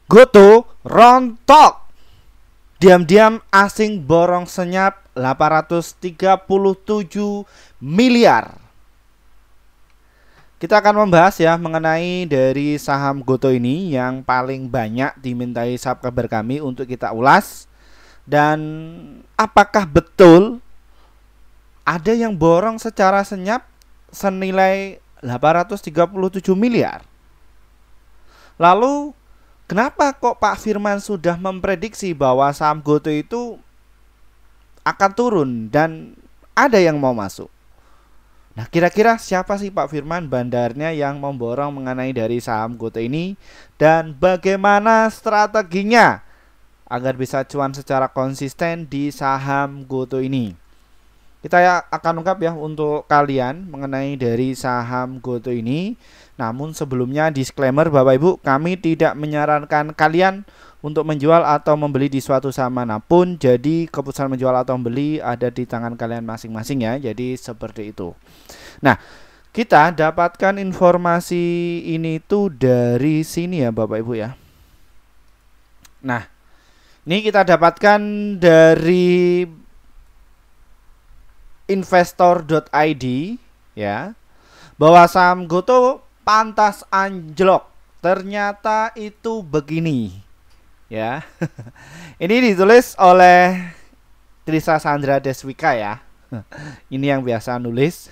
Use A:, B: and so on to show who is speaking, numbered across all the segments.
A: Goto rontok. Diam-diam asing borong senyap 837 miliar. Kita akan membahas ya mengenai dari saham Goto ini yang paling banyak dimintai subscriber kami untuk kita ulas. Dan apakah betul ada yang borong secara senyap senilai 837 miliar? Lalu kenapa kok Pak Firman sudah memprediksi bahwa saham Goto itu akan turun dan ada yang mau masuk? Nah, kira-kira siapa sih Pak Firman bandarnya yang memborong mengenai dari saham Goto ini, dan bagaimana strateginya agar bisa cuan secara konsisten di saham Goto ini? Kita akan ungkap ya untuk kalian mengenai dari saham Goto ini. Namun sebelumnya disclaimer Bapak Ibu, kami tidak menyarankan kalian untuk menjual atau membeli di suatu saham manapun. Jadi keputusan menjual atau membeli ada di tangan kalian masing-masing ya. Jadi seperti itu. Nah, kita dapatkan informasi ini tuh dari sini ya Bapak Ibu ya. Nah, ini kita dapatkan dari investor.id ya, bahwa saham Goto pantas anjlok. Ternyata itu begini ya. Ini ditulis oleh Trisa Sandra Deswika ya. Ini yang biasa nulis.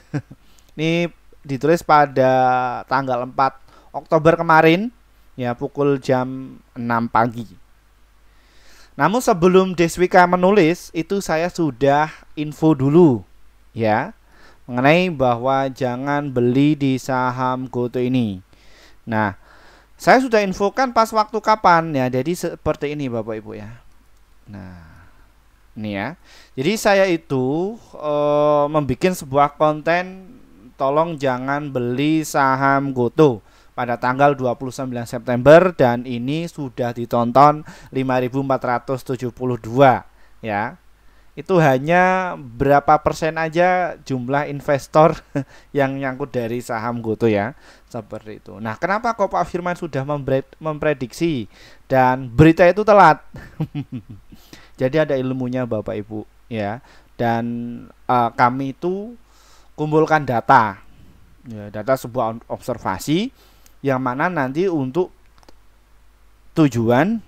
A: Ini ditulis pada tanggal 4 Oktober kemarin ya, pukul jam 6 pagi. Namun sebelum Deswika menulis itu saya sudah info dulu ya mengenai bahwa jangan beli di saham Goto ini. Nah, saya sudah infokan pas waktu kapan ya. Jadi seperti ini Bapak Ibu ya. Nah, ini ya. Jadi saya itu membuat sebuah konten, tolong jangan beli saham Goto pada tanggal 29 September, dan ini sudah ditonton 5.472 ya. Itu hanya berapa persen aja jumlah investor yang nyangkut dari saham Goto ya, seperti itu. Nah, kenapa kok Pak Firman sudah memprediksi dan berita itu telat? Jadi ada ilmunya Bapak Ibu ya. Dan kami itu kumpulkan data ya, data sebuah observasi yang mana nanti untuk tujuan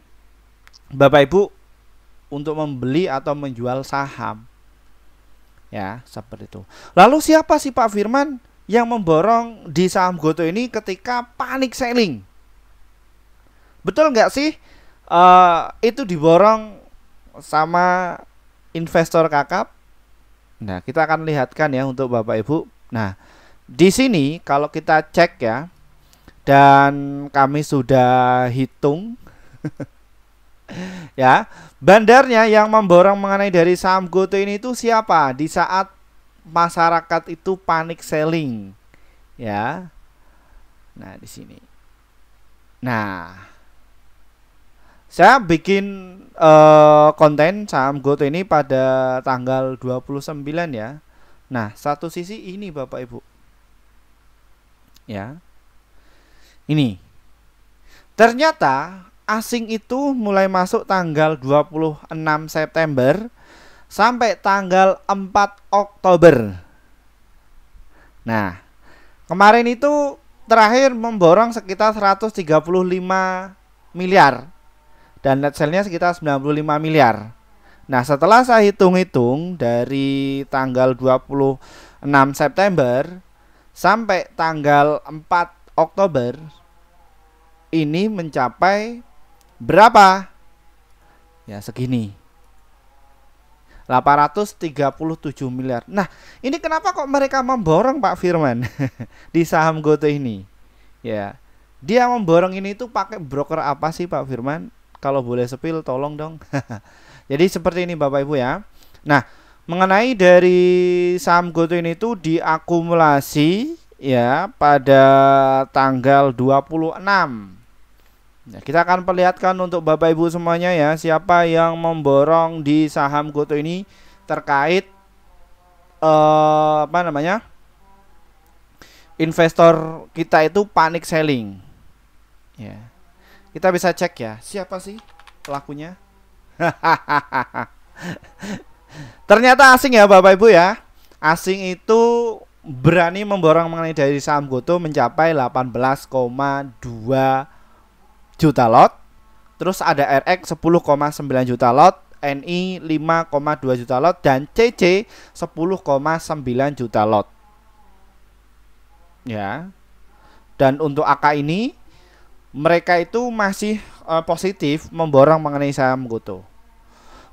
A: Bapak Ibu untuk membeli atau menjual saham ya, seperti itu. Lalu siapa sih Pak Firman yang memborong di saham Goto ini ketika panic selling? Betul nggak sih itu diborong sama investor kakap? Nah, kita akan lihatkan ya untuk Bapak Ibu. Nah, di sini kalau kita cek ya, dan kami sudah hitung ya, bandarnya yang memborong mengenai dari saham Goto ini itu siapa di saat masyarakat itu panic selling ya. Nah, di sini. Nah, saya bikin konten saham Goto ini pada tanggal 29 ya. Nah, satu sisi ini Bapak Ibu ya. Ini ternyata asing itu mulai masuk tanggal 26 September sampai tanggal 4 Oktober. Nah, kemarin itu terakhir memborong sekitar 135 miliar dan net sale-nya sekitar 95 miliar. Nah, setelah saya hitung-hitung dari tanggal 26 September sampai tanggal 4 Oktober ini mencapai berapa? Ya, segini. 837 miliar. Nah, ini kenapa kok mereka memborong Pak Firman di saham Goto ini? Ya. Dia memborong ini tuh pakai broker apa sih Pak Firman? Kalau boleh spill tolong dong. Jadi seperti ini Bapak Ibu ya. Nah, mengenai dari saham Goto ini tuh diakumulasi ya pada tanggal 26. Nah, kita akan perlihatkan untuk Bapak Ibu semuanya ya, siapa yang memborong di saham Goto ini terkait investor kita itu panic selling ya. Kita bisa cek ya, siapa sih pelakunya? Ternyata asing ya Bapak Ibu ya. Asing itu berani memborong mengenai dari saham GoTo mencapai 18,2 juta lot. Terus ada RX 10,9 juta lot, NI 5,2 juta lot, dan CC 10,9 juta lot. Ya. Dan untuk AK ini mereka itu masih positif memborong mengenai saham GoTo.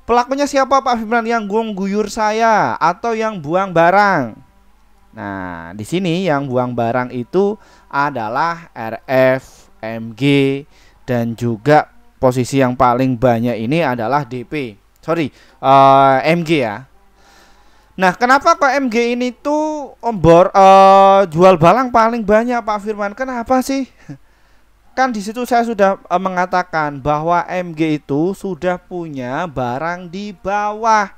A: Pelakunya siapa Pak Firman? Yang guyur saya atau yang buang barang? Nah, di sini yang buang barang itu adalah RF, MG, dan juga posisi yang paling banyak ini adalah DP. Sorry, MG ya. Nah, kenapa kok MG ini tuh jual barang paling banyak Pak Firman? Kenapa sih? Kan di situ saya sudah mengatakan bahwa MG itu sudah punya barang di bawah.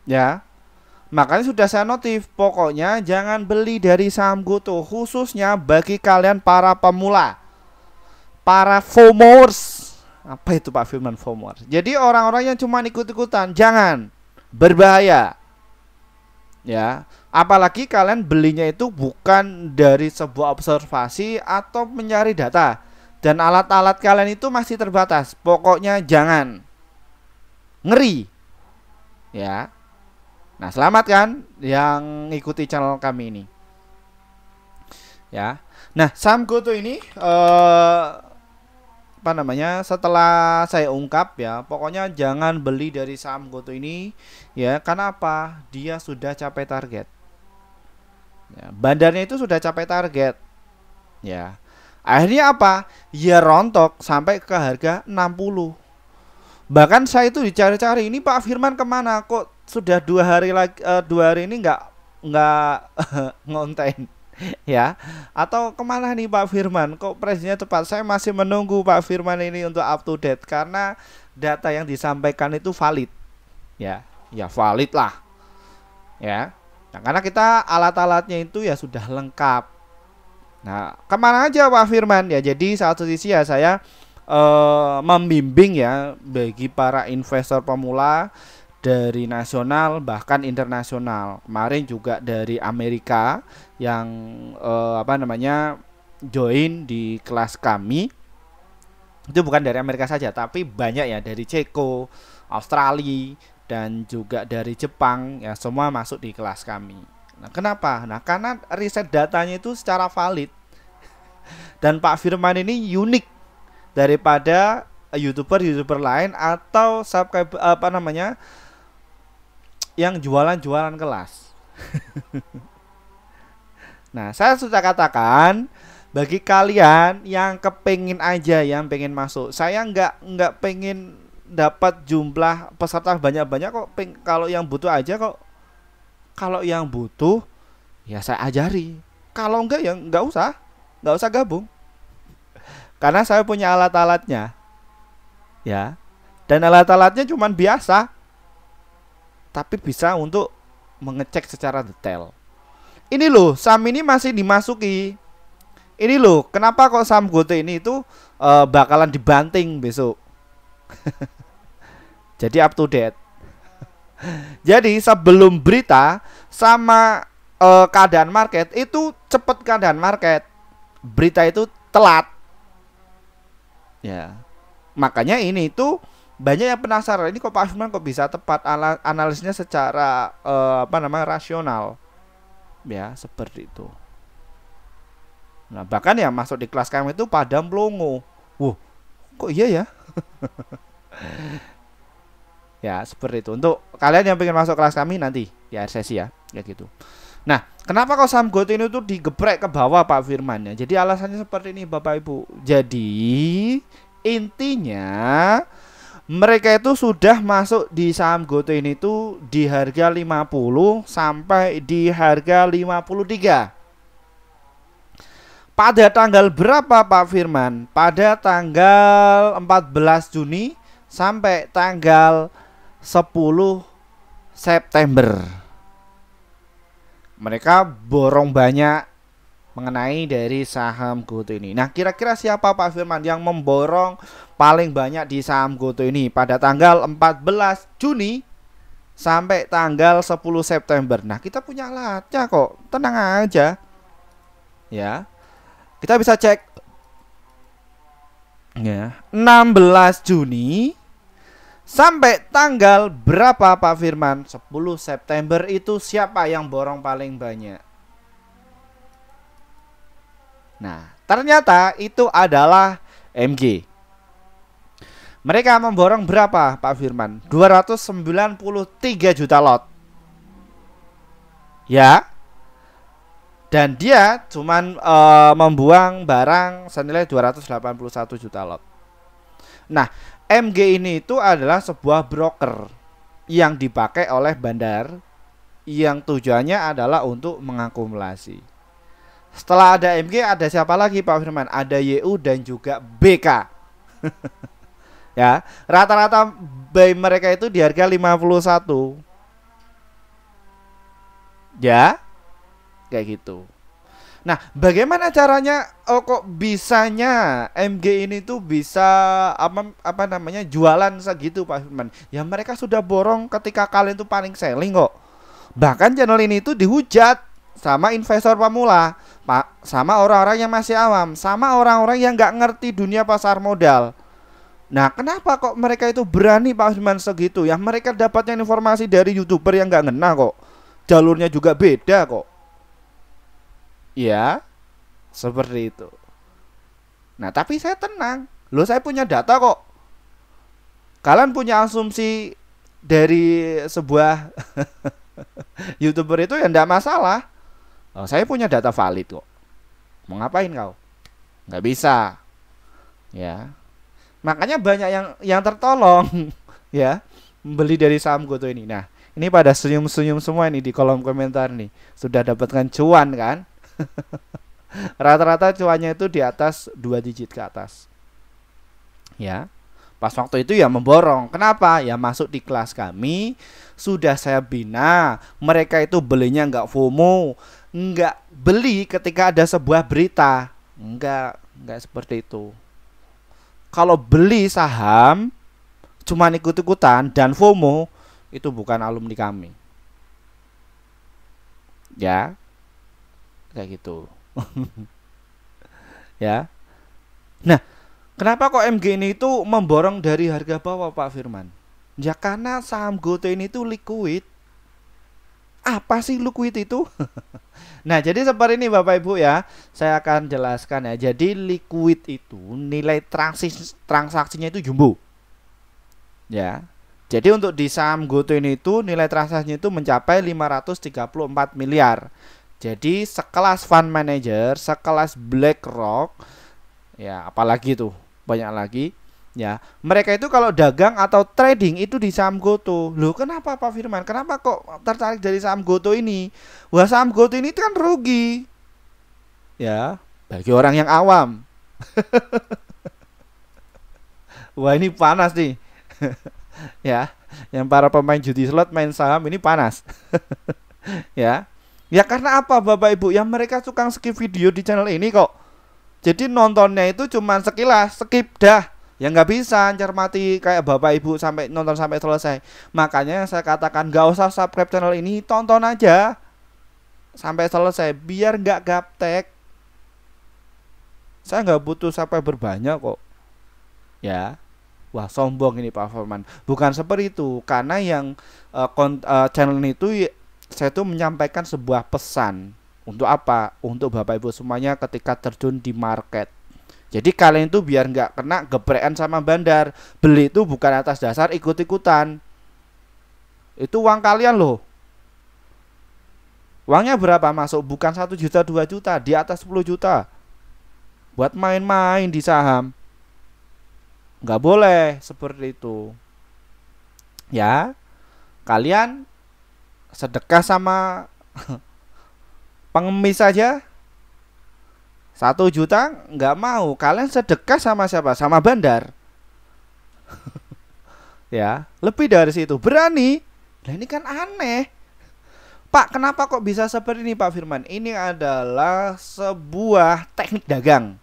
A: Ya. Makanya sudah saya notif, pokoknya jangan beli dari saham GoTo, khususnya bagi kalian para pemula. Para FOMOers. Apa itu Pak Firman FOMOers? Jadi orang-orang yang cuma ikut-ikutan, jangan, berbahaya. Ya, apalagi kalian belinya itu bukan dari sebuah observasi atau mencari data, dan alat-alat kalian itu masih terbatas. Pokoknya jangan, ngeri. Ya. Nah, selamat kan yang ikuti channel kami ini. Ya. Nah, saham GoTo ini setelah saya ungkap ya, pokoknya jangan beli dari saham GoTo ini ya. Karena apa? Dia sudah capai target ya, bandarnya itu sudah capai target ya. Akhirnya apa? Ya rontok sampai ke harga 60. Bahkan saya itu dicari-cari, ini Pak Firman kemana? Kok sudah 2 hari ini nggak ngonten ya, atau kemana nih Pak Firman, kok presidennya cepat? Saya masih menunggu Pak Firman ini untuk up to date, karena data yang disampaikan itu valid ya, valid lah ya. Nah, karena kita alat-alatnya itu ya sudah lengkap. Nah, kemana aja Pak Firman ya? Jadi satu sisi ya saya membimbing ya bagi para investor pemula dari nasional bahkan internasional. Kemarin juga dari Amerika yang join di kelas kami. Itu bukan dari Amerika saja, tapi banyak ya, dari Ceko, Australia, dan juga dari Jepang ya, semua masuk di kelas kami. Nah, kenapa? Nah, karena riset datanya itu secara valid. Dan Pak Firman ini unik daripada YouTuber lain atau subscriber yang jualan kelas. Nah, saya sudah katakan bagi kalian yang kepengin aja, yang pengen masuk, saya nggak pengen dapat jumlah peserta banyak-banyak kok. Kalau yang butuh aja kok. Kalau yang butuh ya saya ajari. Kalau enggak ya nggak usah gabung. Karena saya punya alat-alatnya ya, dan alat-alatnya cuman biasa, tapi bisa untuk mengecek secara detail. Ini loh, saham ini masih dimasuki. Ini loh, kenapa kok saham GoTo ini itu bakalan dibanting besok. Jadi up to date. Jadi sebelum berita sama keadaan market itu cepet, keadaan market, berita itu telat. Ya. Makanya ini itu banyak yang penasaran, ini kok Pak Firman kok bisa tepat analisisnya secara rasional. Ya, seperti itu. Nah, bahkan yang masuk di kelas kami itu pada melongo. Wah, kok iya ya? Ya, seperti itu. Untuk kalian yang pengen masuk kelas kami nanti di akhir sesi ya, kayak gitu. Nah, kenapa kok saham GoTo ini tuh digeprek ke bawah Pak Firman ya? Jadi alasannya seperti ini Bapak Ibu. Jadi intinya mereka itu sudah masuk di saham GoTo ini tuh di harga 50 sampai di harga 53. Pada tanggal berapa Pak Firman? Pada tanggal 14 Juni sampai tanggal 10 September. Mereka borong banyak mengenai dari saham GoTo ini. Nah, kira-kira siapa Pak Firman yang memborong paling banyak di saham GoTo ini pada tanggal 14 Juni sampai tanggal 10 September. Nah, kita punya alatnya kok. Tenang aja. Ya. Kita bisa cek ya, 16 Juni sampai tanggal berapa Pak Firman? 10 September itu siapa yang borong paling banyak? Nah, ternyata itu adalah MG. Mereka memborong berapa Pak Firman? 293 juta lot. Ya. Dan dia cuman membuang barang senilai 281 juta lot. Nah, MG ini itu adalah sebuah broker yang dipakai oleh bandar yang tujuannya adalah untuk mengakumulasi. Setelah ada MG ada siapa lagi Pak Firman? Ada YU dan juga BK. Ya, rata-rata buy mereka itu di harga 51. Ya. Kayak gitu. Nah, bagaimana caranya kok bisanya MG ini tuh bisa apa namanya jualan segitu Pak Firman? Ya mereka sudah borong ketika kalian tuh paling selling kok. Bahkan channel ini tuh dihujat sama investor pemula, Pak, sama orang-orang yang masih awam, sama orang-orang yang nggak ngerti dunia pasar modal. Nah, kenapa kok mereka itu berani Pak Firman segitu? Ya mereka dapatnya informasi dari YouTuber yang nggak ngena kok. Jalurnya juga beda kok. Ya, seperti itu. Nah, tapi saya tenang. Loh, saya punya data kok. Kalian punya asumsi dari sebuah YouTuber itu ya enggak masalah. Oh, saya punya data valid kok. Mau ngapain kau? Nggak bisa. Ya. Makanya banyak yang tertolong ya, membeli dari saham GoTo ini. Nah, ini pada senyum-senyum semua ini di kolom komentar nih. Sudah dapatkan cuan kan? Rata-rata cuannya itu di atas 2 digit ke atas. Ya. Pas waktu itu ya memborong. Kenapa? Ya masuk di kelas kami sudah saya bina. Mereka itu belinya nggak FOMO, nggak beli ketika ada sebuah berita. Nggak seperti itu. Kalau beli saham cuman ikut-ikutan dan FOMO, itu bukan alumni kami. Ya. Kayak gitu. Ya. Nah, kenapa kok MG ini itu memborong dari harga bawah Pak Firman? Ya karena saham GoTo ini tuh liquid. Apa sih liquid itu? Nah, jadi seperti ini Bapak Ibu ya. Saya akan jelaskan ya. Jadi liquid itu nilai transaksinya itu jumbo. Ya. Jadi untuk di saham GoTo ini itu nilai transaksinya itu mencapai 534 miliar. Jadi sekelas fund manager, sekelas BlackRock, ya apalagi tuh banyak lagi, ya mereka itu kalau dagang atau trading itu di saham GoTo. Loh kenapa Pak Firman? Kenapa kok tertarik dari saham GoTo ini? Wah saham GoTo ini kan rugi, ya bagi orang yang awam. Wah ini panas nih, ya yang para pemain judi slot main saham ini panas, ya. Ya karena apa Bapak Ibu? Ya mereka suka skip video di channel ini kok. Jadi nontonnya itu cuma sekilas, skip dah. Ya nggak bisa cermati kayak Bapak Ibu sampai nonton sampai selesai. Makanya saya katakan gak usah subscribe channel ini, tonton aja sampai selesai biar nggak gaptek. Saya nggak butuh subscriber banyak kok. Ya. Wah sombong ini Pak Firman. Bukan seperti itu. Karena yang channel itu saya tuh menyampaikan sebuah pesan. Untuk apa? Untuk Bapak Ibu semuanya ketika terjun di market. Jadi kalian itu biar nggak kena geprekan sama bandar. Beli itu bukan atas dasar ikut-ikutan. Itu uang kalian loh. Uangnya berapa masuk? Bukan 1 juta 2 juta, di atas 10 juta. Buat main-main di saham. Nggak boleh seperti itu. Ya, kalian sedekah sama pengemis saja 1 juta nggak mau. Kalian sedekah sama siapa? Sama bandar. Ya lebih dari situ berani. Nah ini kan aneh. Pak, kenapa kok bisa seperti ini Pak Firman? Ini adalah sebuah teknik dagang.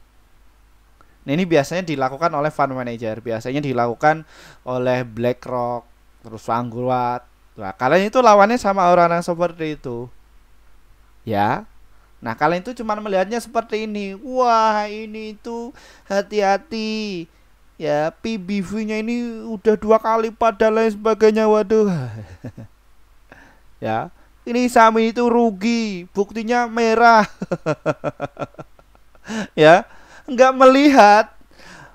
A: Nah, ini biasanya dilakukan oleh fund manager, biasanya dilakukan oleh BlackRock, terus Vanguard. Nah, kalian itu lawannya sama orang-orang seperti itu. Ya. Nah, kalian itu cuma melihatnya seperti ini. Wah, ini itu hati-hati. Ya, PBV-nya ini udah 2 kali dan lain sebagainya. Waduh. Ya. Ini saham itu rugi, buktinya merah. Ya. Nggak melihat,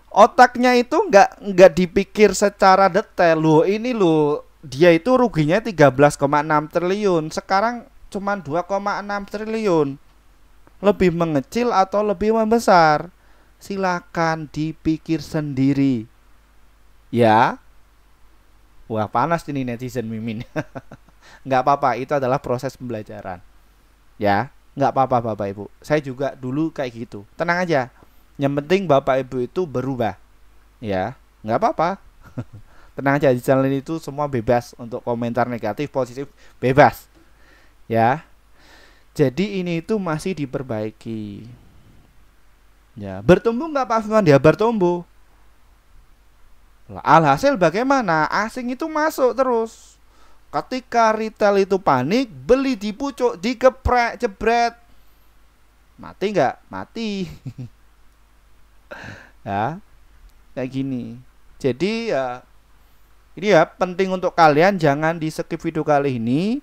A: otaknya itu nggak dipikir secara detail. Loh, ini loh, dia itu ruginya 13,6 triliun, sekarang cuma 2,6 triliun. Lebih mengecil atau lebih membesar? Silakan dipikir sendiri. Ya. Wah, panas ini netizen Mimin. Nggak apa-apa, itu adalah proses pembelajaran. Ya, nggak apa-apa Bapak Ibu. Saya juga dulu kayak gitu. Tenang aja. Yang penting Bapak Ibu itu berubah. Ya, nggak apa-apa. Tenang aja, di channel ini itu semua bebas untuk komentar negatif, positif, bebas. Ya. Jadi ini itu masih diperbaiki. Ya, bertumbuh nggak Pak Firman? Dia bertumbuh. Alhasil bagaimana? Asing itu masuk terus. Ketika retail itu panik, beli di pucuk, digeprek, jebret. Mati nggak? Mati. Ya, kayak gini. Jadi ya, ini ya penting untuk kalian, jangan di skip video kali ini.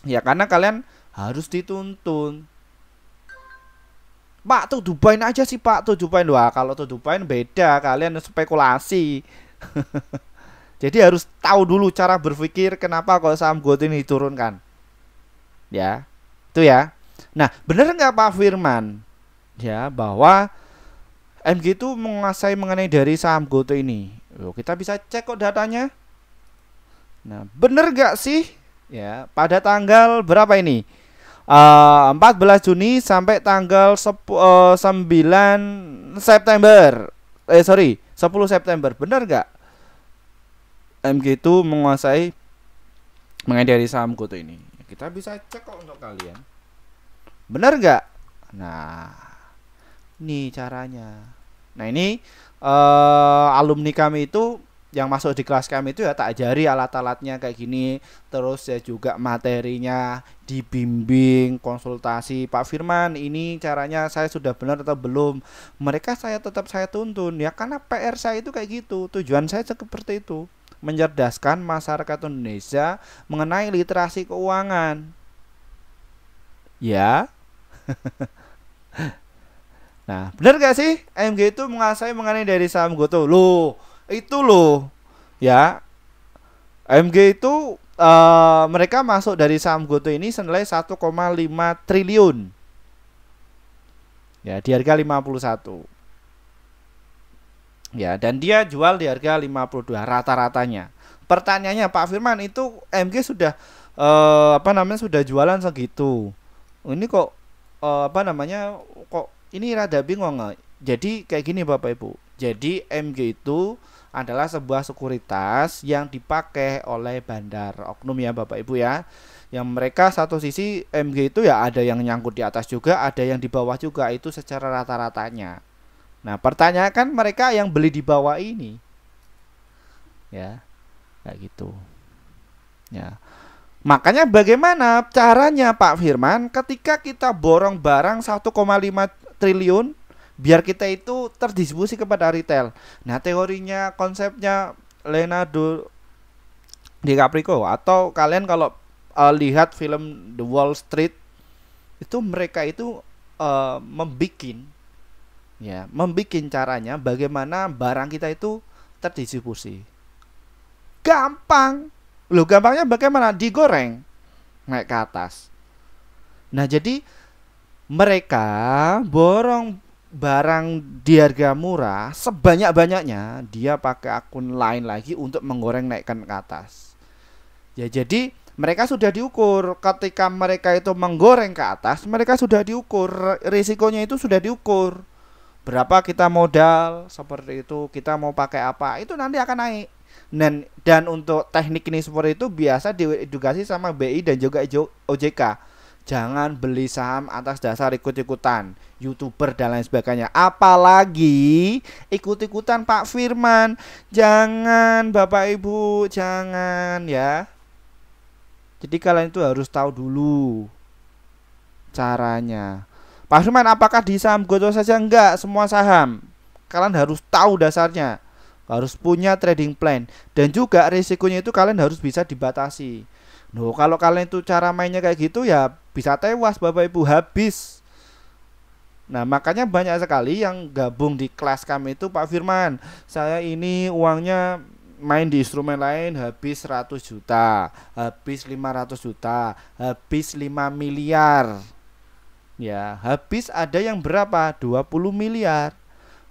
A: Ya, karena kalian harus dituntun. Pak, tuh Dubai aja sih Pak, tuh Dubai. Wah, kalau tuh Dubai beda, kalian spekulasi. Jadi harus tahu dulu cara berpikir kenapa kalau saham GoTo ini diturunkan. Ya, itu ya. Nah, benar nggak Pak Firman? Ya, bahwa MG itu menguasai mengenai dari saham GoTo ini. Loh, kita bisa cek kok datanya. Nah, bener nggak sih? Ya, pada tanggal berapa ini? 14 Juni sampai tanggal 9 September. 10 September. Bener nggak? MG itu menguasai mengenai dari saham GoTo ini. Kita bisa cek kok untuk kalian. Bener nggak? Nah, ini caranya. Nah, ini alumni kami itu yang masuk di kelas kami itu ya tak ajari alat-alatnya kayak gini. Terus ya juga materinya dibimbing, konsultasi. Pak Firman, ini caranya saya sudah benar atau belum? Mereka tetap saya tuntun ya, karena PR saya itu kayak gitu. Tujuan saya seperti itu, mencerdaskan masyarakat Indonesia mengenai literasi keuangan. Ya. Nah, benar gak sih MG itu menguasai mengenai dari saham GoTo? Loh, itu loh. Ya. MG itu mereka masuk dari saham GoTo ini senilai 1,5 triliun. Ya, di harga 51. Ya, dan dia jual di harga 52 rata-ratanya. Pertanyaannya Pak Firman, itu MG sudah sudah jualan segitu. Ini kok kok ini rada bingung nggak? Jadi kayak gini Bapak Ibu. Jadi MG itu adalah sebuah sekuritas yang dipakai oleh bandar oknum ya Bapak Ibu ya. Yang mereka satu sisi MG itu ya ada yang nyangkut di atas juga, ada yang di bawah juga, itu secara rata-ratanya. Nah, pertanyaan kan mereka yang beli di bawah ini. Ya. Kayak gitu. Ya. Makanya bagaimana caranya Pak Firman ketika kita borong barang 1,5 triliun biar kita itu terdistribusi kepada retail. Nah, teorinya, konsepnya Leonardo DiCaprio, atau kalian kalau lihat film The Wall Street itu, mereka itu membikin caranya bagaimana barang kita itu terdistribusi. Gampang. Loh, gampangnya bagaimana? Digoreng naik ke atas. Nah, jadi mereka borong barang di harga murah sebanyak-banyaknya, dia pakai akun lain lagi untuk menggoreng naikkan ke atas. Ya, jadi mereka sudah diukur. Ketika mereka itu menggoreng ke atas, mereka sudah diukur, risikonya itu sudah diukur. berapa kita modal seperti itu, kita mau pakai apa, itu nanti akan naik. Dan untuk teknik ini seperti itu biasa diedukasi sama BI dan juga OJK. Jangan beli saham atas dasar ikut-ikutan YouTuber dan lain sebagainya. Apalagi ikut-ikutan Pak Firman. Jangan Bapak Ibu, jangan ya. Jadi kalian itu harus tahu dulu caranya. Pak Firman, apakah di saham Goto saja? Enggak, semua saham. Kalian harus tahu dasarnya. Harus punya trading plan. Dan juga risikonya itu kalian harus bisa dibatasi. Loh, kalau kalian itu cara mainnya kayak gitu ya bisa tewas Bapak Ibu, habis. Nah, makanya banyak sekali yang gabung di kelas kami itu, Pak Firman, saya ini uangnya main di instrumen lain habis 100 juta, habis 500 juta, habis 5 miliar. Ya, habis ada yang berapa? 20 miliar.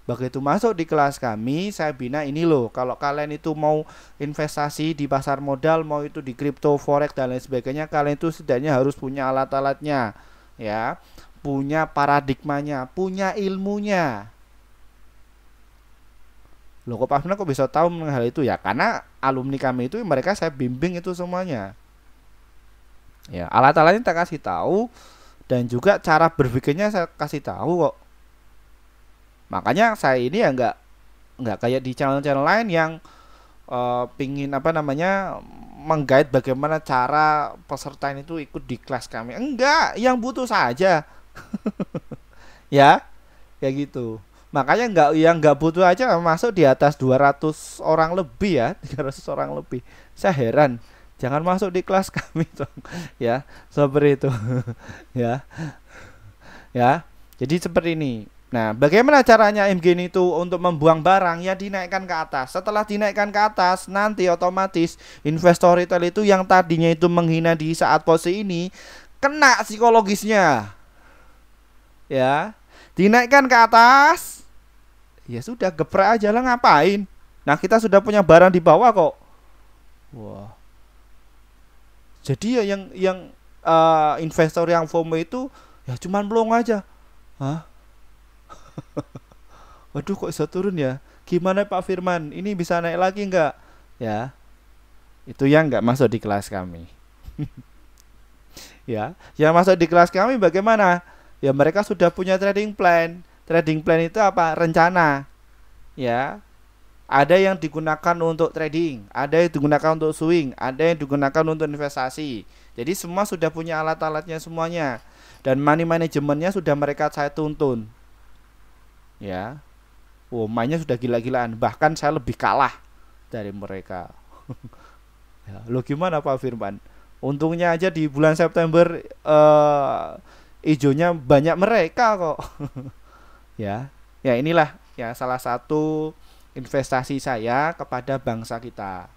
A: Begitu masuk di kelas kami, saya bina ini loh. Kalau kalian itu mau investasi di pasar modal, mau itu di kripto, forex dan lain sebagainya, kalian itu setidaknya harus punya alat-alatnya, ya, punya paradigmanya, punya ilmunya. Loh, kok Pak Firman kok bisa tahu mengenai hal itu? Ya, karena alumni kami itu mereka saya bimbing itu semuanya. Ya, alat-alatnya saya kasih tahu dan juga cara berpikirnya saya kasih tahu kok. Makanya saya ini ya nggak kayak di channel-channel lain yang pingin apa namanya menggait bagaimana cara peserta itu ikut di kelas kami. Enggak, yang butuh saja. Ya, kayak gitu. Makanya nggak butuh aja masuk di atas 200 orang lebih ya, 300 orang lebih. Saya heran. Jangan masuk di kelas kami dong. Ya, seperti itu. Ya. Ya. Jadi seperti ini. Nah, bagaimana caranya MGN itu untuk membuang barang? Ya dinaikkan ke atas. Setelah dinaikkan ke atas, nanti otomatis investor retail itu yang tadinya itu menghina di saat posisi ini kena psikologisnya. Ya, dinaikkan ke atas. Ya sudah, geprek aja lah, ngapain? Nah, kita sudah punya barang di bawah kok. Wah. Jadi ya yang investor yang FOMO itu ya cuman melong aja. Hah? Waduh, kok bisa turun ya? Gimana Pak Firman? Ini bisa naik lagi nggak? Ya, itu yang nggak masuk di kelas kami. Ya, yang masuk di kelas kami bagaimana? Ya mereka sudah punya trading plan. Trading plan itu apa? Rencana. Ya, ada yang digunakan untuk trading, ada yang digunakan untuk swing, ada yang digunakan untuk investasi. Jadi semua sudah punya alat-alatnya semuanya. Dan money manajemennya sudah mereka saya tuntun. Ya, oh, mainnya sudah gila-gilaan. Bahkan saya lebih kalah dari mereka. Ya, lo gimana Pak Firman? Untungnya aja di bulan September ijonya banyak mereka kok. Ya, ya inilah ya salah satu investasi saya kepada bangsa kita.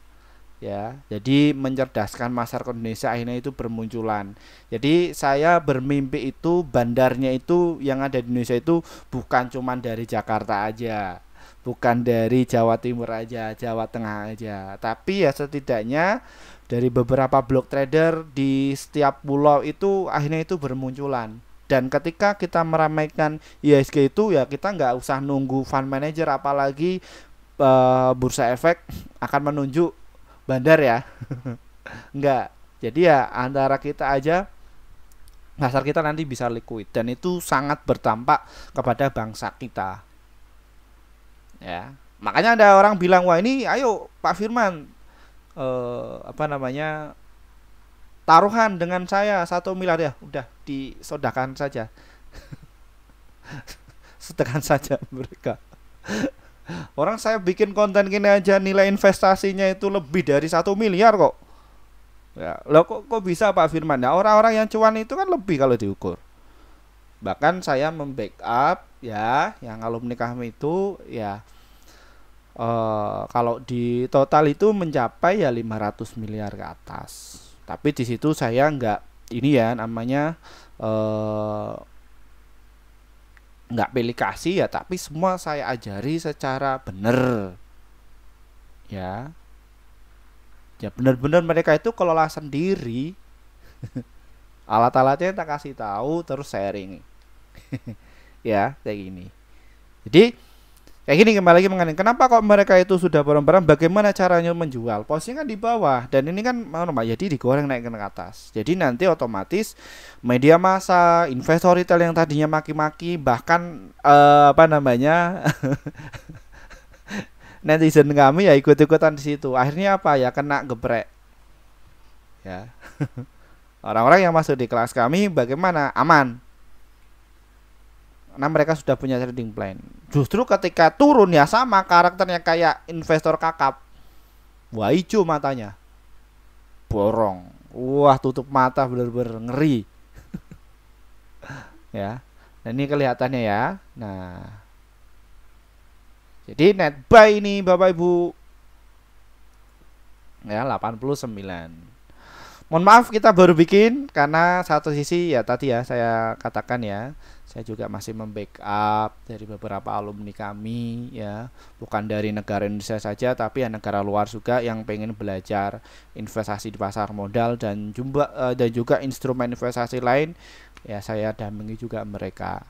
A: Ya, jadi mencerdaskan masyarakat Indonesia akhirnya itu bermunculan. Jadi saya bermimpi itu bandarnya itu yang ada di Indonesia itu bukan cuman dari Jakarta aja, bukan dari Jawa Timur aja, Jawa Tengah aja, tapi ya setidaknya dari beberapa block trader di setiap pulau itu akhirnya itu bermunculan. Dan ketika kita meramaikan IHSG itu ya kita nggak usah nunggu fund manager, apalagi bursa efek akan menunjuk bandar ya. Enggak. Jadi ya antara kita aja, pasar kita nanti bisa liquid dan itu sangat berdampak kepada bangsa kita. Ya. Makanya ada orang bilang, wah ini ayo Pak Firman apa namanya taruhan dengan saya 1 miliar, ya udah disodakan saja. Setekan saja mereka. Orang saya bikin konten gini aja nilai investasinya itu lebih dari 1 miliar kok. Ya, lo kok bisa Pak Firman? Ya orang-orang yang cuan itu kan lebih kalau diukur. Bahkan saya membackup ya yang alumni kami itu ya kalau di total itu mencapai ya 500 miliar ke atas. Tapi di situ saya nggak ini ya namanya nggak pilih kasih ya, tapi semua saya ajari secara benar. Ya, ya benar-benar mereka itu kelola sendiri. Alat-alatnya kita kasih tahu terus sharing. Ya, kayak gini. Jadi kayak gini, kembali lagi mengenai kenapa kok mereka itu sudah bareng-bareng, bagaimana caranya menjual. Posisinya kan di bawah dan ini kan normal, jadi digoreng naik ke atas. Jadi nanti otomatis media massa, investor retail yang tadinya maki-maki, bahkan apa namanya netizen kami ya ikut-ikutan di situ. Akhirnya apa ya, kena geprek ya. Orang-orang yang masuk di kelas kami bagaimana? Aman. Nah, mereka sudah punya trading plan. Justru ketika turun ya sama karakternya kayak investor kakap. Wah, hijau matanya. Borong. Wah, tutup mata bener-bener ngeri. Ya. Nah, ini kelihatannya ya. Nah. Jadi net buy ini Bapak Ibu. Ya, 89. Mohon maaf kita baru bikin karena satu sisi ya tadi ya saya katakan ya, saya juga masih membackup dari beberapa alumni kami ya, bukan dari negara Indonesia saja tapi ya negara luar juga yang pengen belajar investasi di pasar modal dan juga instrumen investasi lain ya, saya dampingi juga mereka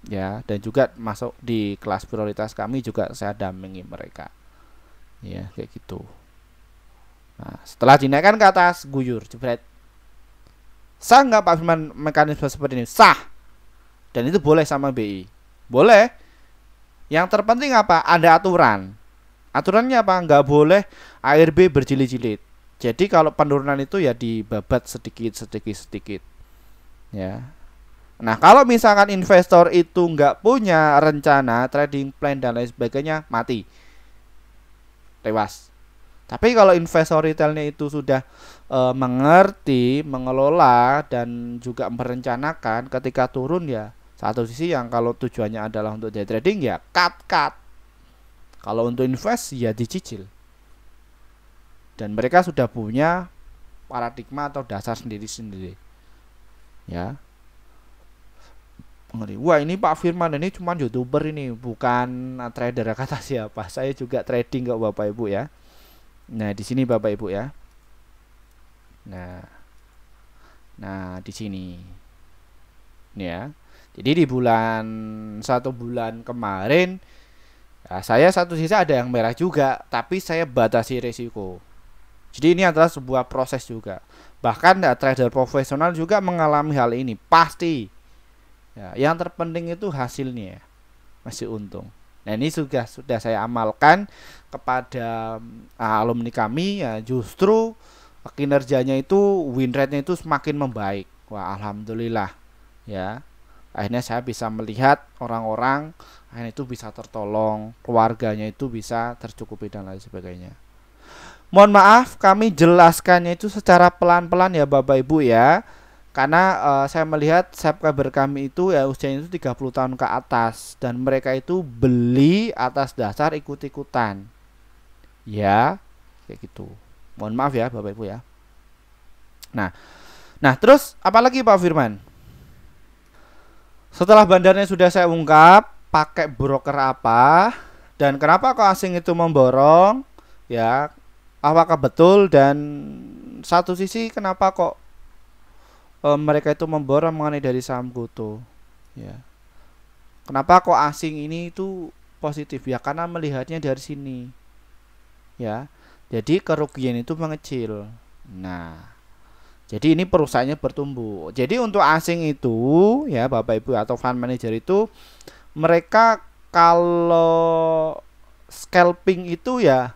A: ya, dan juga masuk di kelas prioritas kami juga saya dampingi mereka ya, kayak gitu. Nah, setelah dinaikkan ke atas, guyur, jebret. Sah nggak Pak Firman mekanisme seperti ini? Sah. Dan itu boleh sama BI. Boleh. Yang terpenting apa? Ada aturan. Aturannya apa? Nggak boleh ARB berjilid-jilid. Jadi kalau penurunan itu ya dibabat sedikit. Ya. Nah, kalau misalkan investor itu nggak punya rencana, trading plan dan lain sebagainya, mati. Tewas. Tapi kalau investor retailnya itu sudah mengerti, mengelola dan juga merencanakan, ketika turun ya satu sisi yang kalau tujuannya adalah untuk day trading ya cut. Kalau untuk invest ya dicicil. Dan mereka sudah punya paradigma atau dasar sendiri-sendiri. Ya. Wah, ini Pak Firman ini cuma YouTuber ini, bukan trader, kata siapa? Saya juga trading kok Bapak Ibu ya. Nah, di sini Bapak Ibu ya. Nah, di sini. Ini ya. Jadi di satu bulan kemarin ya, saya satu sisi ada yang merah juga, tapi saya batasi risiko. Jadi ini adalah sebuah proses juga. Bahkan ya, trader profesional juga mengalami hal ini, pasti. Ya, yang terpenting itu hasilnya, masih untung. Nah, ini sudah saya amalkan kepada alumni kami ya, justru kinerjanya itu win rate-nya itu semakin membaik. Wah, alhamdulillah ya. Akhirnya saya bisa melihat orang-orang akhirnya itu bisa tertolong, keluarganya itu bisa tercukupi dan lain sebagainya. Mohon maaf kami jelaskannya itu secara pelan-pelan ya Bapak Ibu ya. Karena saya melihat subscriber kami itu ya usianya itu 30 tahun ke atas dan mereka itu beli atas dasar ikut-ikutan. Ya, kayak gitu. Mohon maaf ya Bapak Ibu ya. Nah, terus apalagi Pak Firman? Setelah bandarnya sudah saya ungkap, pakai broker apa dan kenapa kok asing itu memborong? Ya, apakah betul, dan satu sisi kenapa kok mereka itu memborong mengenai dari saham Goto ya. Kenapa kok asing ini itu positif ya, karena melihatnya dari sini ya. Jadi kerugian itu mengecil. Nah, jadi ini perusahaannya bertumbuh. Jadi untuk asing itu ya Bapak Ibu atau fund manager itu, mereka kalau scalping itu ya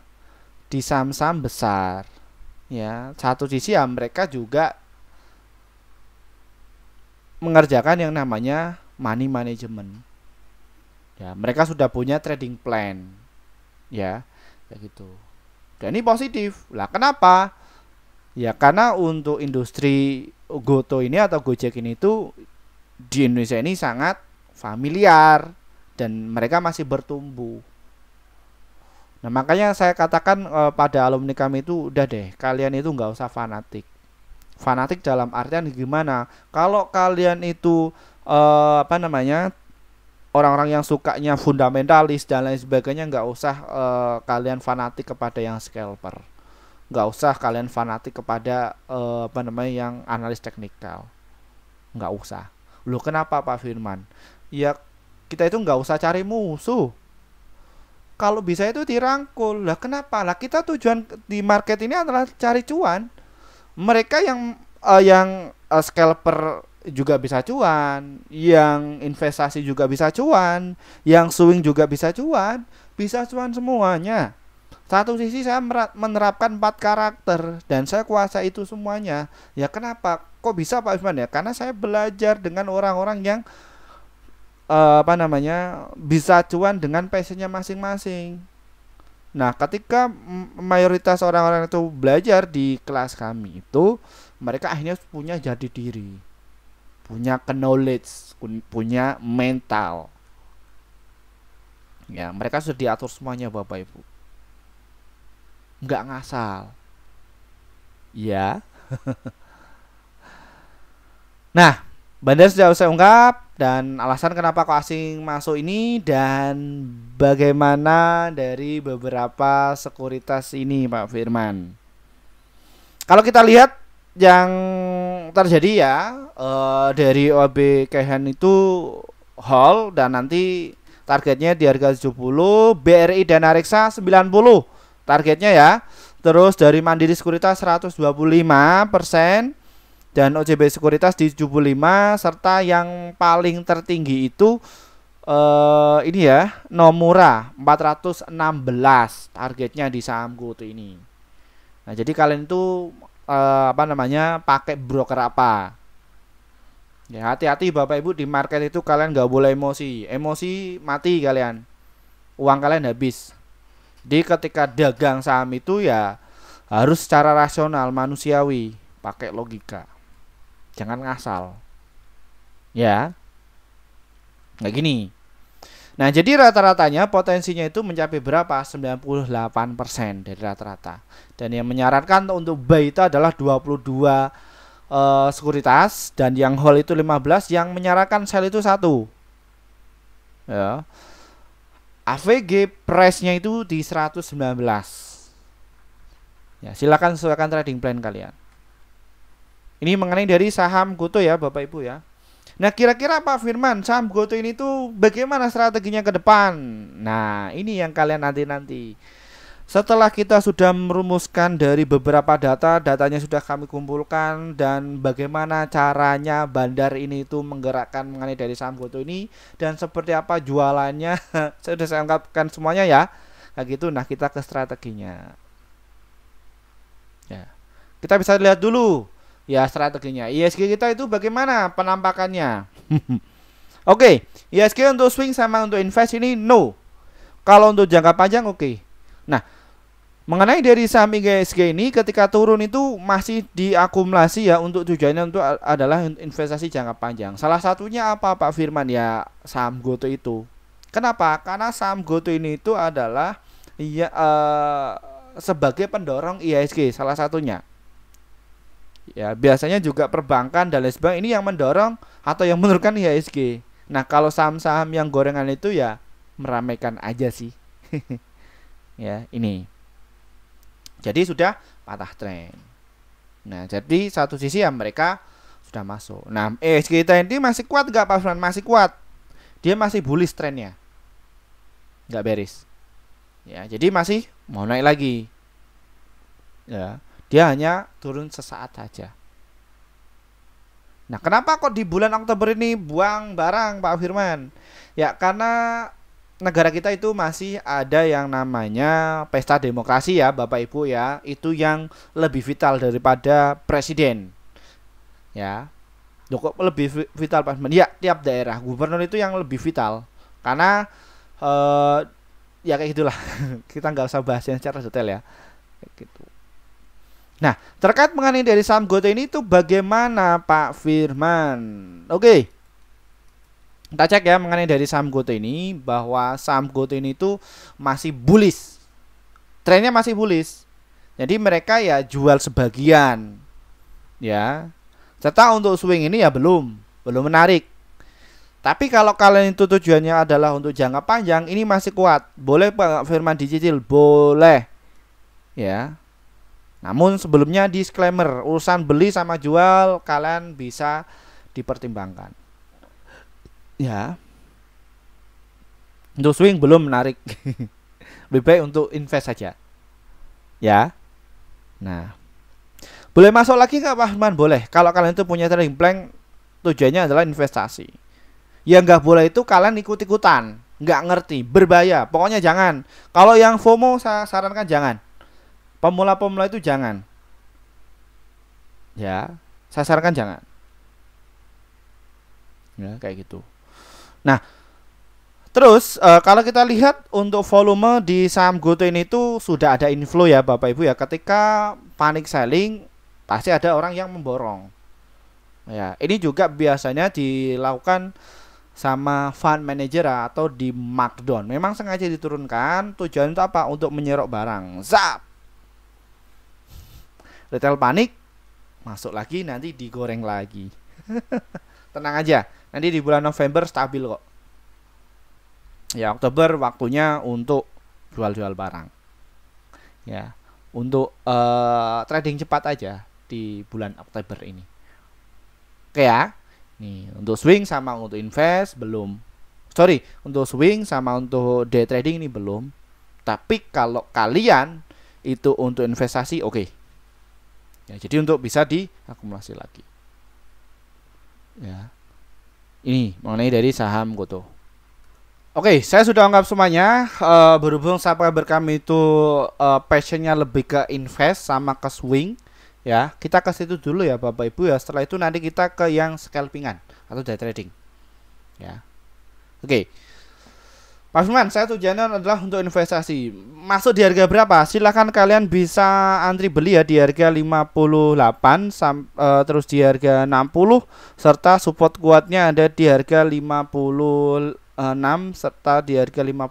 A: di saham-saham besar ya. Satu sisi ya mereka juga mengerjakan yang namanya money management ya, mereka sudah punya trading plan ya, kayak gitu. Dan ini positif lah. Kenapa ya? Karena untuk industri Goto ini atau Gojek ini itu di Indonesia ini sangat familiar dan mereka masih bertumbuh. Nah, makanya saya katakan pada alumni kami itu udah deh, kalian itu nggak usah fanatik. Fanatik dalam artian gimana? Kalau kalian itu orang-orang yang sukanya fundamentalis dan lain sebagainya, nggak usah kalian fanatik kepada yang scalper, nggak usah kalian fanatik kepada yang analis teknikal, nggak usah. Loh, kenapa Pak Firman? Ya kita itu nggak usah cari musuh. Kalau bisa itu dirangkul. Lah kenapa? Lah kita tujuan di market ini adalah cari cuan. Mereka yang scalper juga bisa cuan, yang investasi juga bisa cuan, yang swing juga bisa cuan semuanya. Satu sisi saya menerapkan 4 karakter dan saya kuasa itu semuanya. Ya kenapa? Kok bisa Pak Firman ya? Karena saya belajar dengan orang-orang yang bisa cuan dengan passionnya masing-masing. Nah, ketika mayoritas orang-orang itu belajar di kelas kami itu, mereka akhirnya punya jati diri, punya knowledge, punya mental. Ya, mereka sudah diatur semuanya Bapak Ibu. Nggak ngasal. Ya. Nah, bandar sudah saya ungkap dan alasan kenapa kok asing masuk ini dan bagaimana dari beberapa sekuritas ini Pak Firman. Kalau kita lihat yang terjadi ya dari OB Kehan itu hold dan nanti targetnya di harga 70, BRI dan Reksa 90 targetnya ya. Terus dari Mandiri Sekuritas 125% dan OJB Sekuritas di 75 serta yang paling tertinggi itu ini ya Nomura 416 targetnya di saham GoTo ini. Nah, jadi kalian itu pakai broker apa? Ya hati-hati Bapak Ibu, di market itu kalian nggak boleh emosi. Emosi mati kalian. Uang kalian habis. Jadi ketika dagang saham itu ya harus secara rasional, manusiawi, pakai logika. Jangan ngasal. Ya. Nah gini. Nah, jadi rata-ratanya potensinya itu mencapai berapa? 98% dari rata-rata. Dan yang menyarankan untuk buy itu adalah 22 sekuritas dan yang hold itu 15, yang menyarankan sell itu 1. Ya. AVG price-nya itu di 119. Ya, silakan sesuaikan trading plan kalian. Ini mengenai dari saham GoTo ya Bapak Ibu ya. Nah, kira-kira Pak Firman, saham GoTo ini tuh bagaimana strateginya ke depan? Nah, ini yang kalian nanti. Setelah kita sudah merumuskan dari beberapa datanya sudah kami kumpulkan dan bagaimana caranya bandar ini tuh menggerakkan mengenai dari saham GoTo ini dan seperti apa jualannya, sudah saya ungkapkan semuanya ya. Kayak gitu. Nah, kita ke strateginya. Ya. Kita bisa lihat dulu ya strateginya. ISG kita itu bagaimana penampakannya? Oke, ISG untuk swing sama untuk invest ini no. Kalau untuk jangka panjang oke. Nah, mengenai dari saham ISG ini ketika turun itu masih diakumulasi ya, untuk tujuannya untuk adalah investasi jangka panjang. Salah satunya apa Pak Firman ya, saham GoTo itu. Kenapa? Karena saham GoTo ini itu adalah ya sebagai pendorong ISG salah satunya. Ya, biasanya juga perbankan dan lain sebagainya ini yang mendorong atau yang menurunkan IHSG. Nah, kalau saham-saham yang gorengan itu ya meramaikan aja sih. Ya, ini. Jadi sudah patah tren. Nah, jadi satu sisi ya mereka sudah masuk. Nah, IHSG kita ini masih kuat nggak Pak Firman? Masih kuat. Dia masih bullish trennya. Nggak beres. Ya, jadi masih mau naik lagi. Ya. Dia hanya turun sesaat saja. Nah, kenapa kok di bulan Oktober ini buang barang Pak Firman? Ya, karena negara kita itu masih ada yang namanya pesta demokrasi ya Bapak Ibu ya. Itu yang lebih vital daripada presiden. Ya. Kok lebih vital Pak Firman? Ya, tiap daerah gubernur itu yang lebih vital. Karena ya kayak gitulah. Kita nggak usah bahasnya secara detail ya. Kayak gitu. Nah, terkait mengenai dari saham GoTo ini tuh bagaimana Pak Firman? Oke. Kita cek ya mengenai dari saham GoTo ini, bahwa saham GoTo ini tuh masih bullish. Trennya masih bullish. Jadi mereka ya jual sebagian. Ya. Serta untuk swing ini ya belum menarik. Tapi kalau kalian itu tujuannya adalah untuk jangka panjang, ini masih kuat. Boleh Pak Firman dicicil? Boleh. Ya. Namun sebelumnya disclaimer, urusan beli sama jual kalian bisa dipertimbangkan. Ya. Untuk swing belum menarik. Lebih baik untuk invest saja. Ya. Nah, boleh masuk lagi nggak Pak Firman? Boleh. Kalau kalian itu punya trading plan, tujuannya adalah investasi. Yang nggak boleh itu kalian ikut-ikutan, nggak ngerti, berbahaya. Pokoknya jangan. Kalau yang FOMO saya sarankan jangan. Pemula-pemula itu jangan. Ya, saya sarankan jangan. Ya, kayak gitu. Nah, terus kalau kita lihat untuk volume di saham GoTo ini tuh sudah ada inflow ya Bapak Ibu ya. Ketika panic selling pasti ada orang yang memborong. Ya, ini juga biasanya dilakukan sama fund manager atau di markdown. Memang sengaja diturunkan, tujuan itu apa? Untuk menyerok barang. Zap. Retail panik, masuk lagi nanti digoreng lagi. Tenang aja, nanti di bulan November stabil kok. Ya, Oktober waktunya untuk jual-jual barang. Ya, untuk trading cepat aja di bulan Oktober ini. Oke ya. Nih, untuk swing sama untuk invest belum. Sorry, untuk swing sama untuk day trading ini belum. Tapi kalau kalian itu untuk investasi, oke. Ya, jadi untuk bisa diakumulasi lagi. Ya. Ini mengenai dari saham GoTo. Oke, saya sudah anggap semuanya. Berhubung subscriber kami itu passionnya lebih ke invest sama ke swing. Ya, kita ke situ dulu ya Bapak Ibu ya. Setelah itu nanti kita ke yang scalpingan atau day trading. Ya. Oke. Pak Firman, saya tujuannya adalah untuk investasi. Masuk di harga berapa? Silahkan kalian bisa antri beli ya di harga 58 terus di harga 60 serta support kuatnya ada di harga 56 serta di harga 55.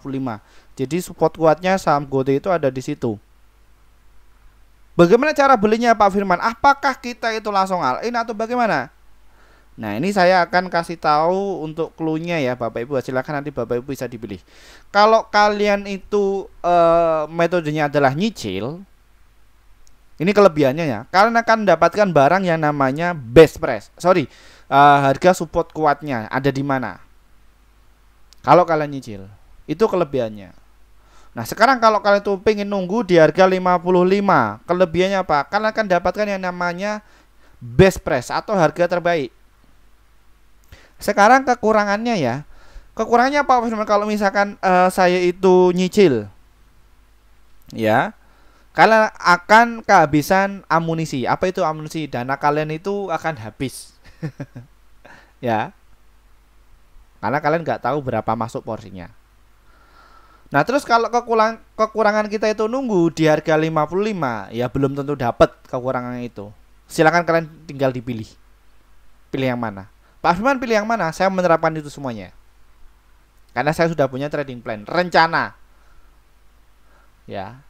A: Jadi support kuatnya saham GoTo itu ada di situ. Bagaimana cara belinya Pak Firman? Apakah kita itu langsung all in atau bagaimana? Nah, ini saya akan kasih tahu untuk clue-nya ya Bapak Ibu. Silakan nanti Bapak Ibu bisa dipilih. Kalau kalian itu metodenya adalah nyicil, ini kelebihannya ya. Kalian akan mendapatkan barang yang namanya best price. Harga support kuatnya ada di mana? Kalau kalian nyicil, itu kelebihannya. Nah, sekarang kalau kalian tuh pengen nunggu di harga 55, kelebihannya apa? Kalian akan dapatkan yang namanya best price atau harga terbaik. Sekarang kekurangannya ya. Kekurangannya apa kalau misalkan saya itu nyicil. Ya. Kalian akan kehabisan amunisi. Apa itu amunisi? Dana kalian itu akan habis. Ya. Karena kalian nggak tahu berapa masuk porsinya. Nah, terus kalau kekurangan kita itu nunggu di harga 55, ya belum tentu dapat kekurangan itu. Silakan kalian tinggal dipilih. Pilih yang mana? Pak Firman pilih yang mana? Saya menerapkan itu semuanya. Karena saya sudah punya trading plan, rencana. Ya.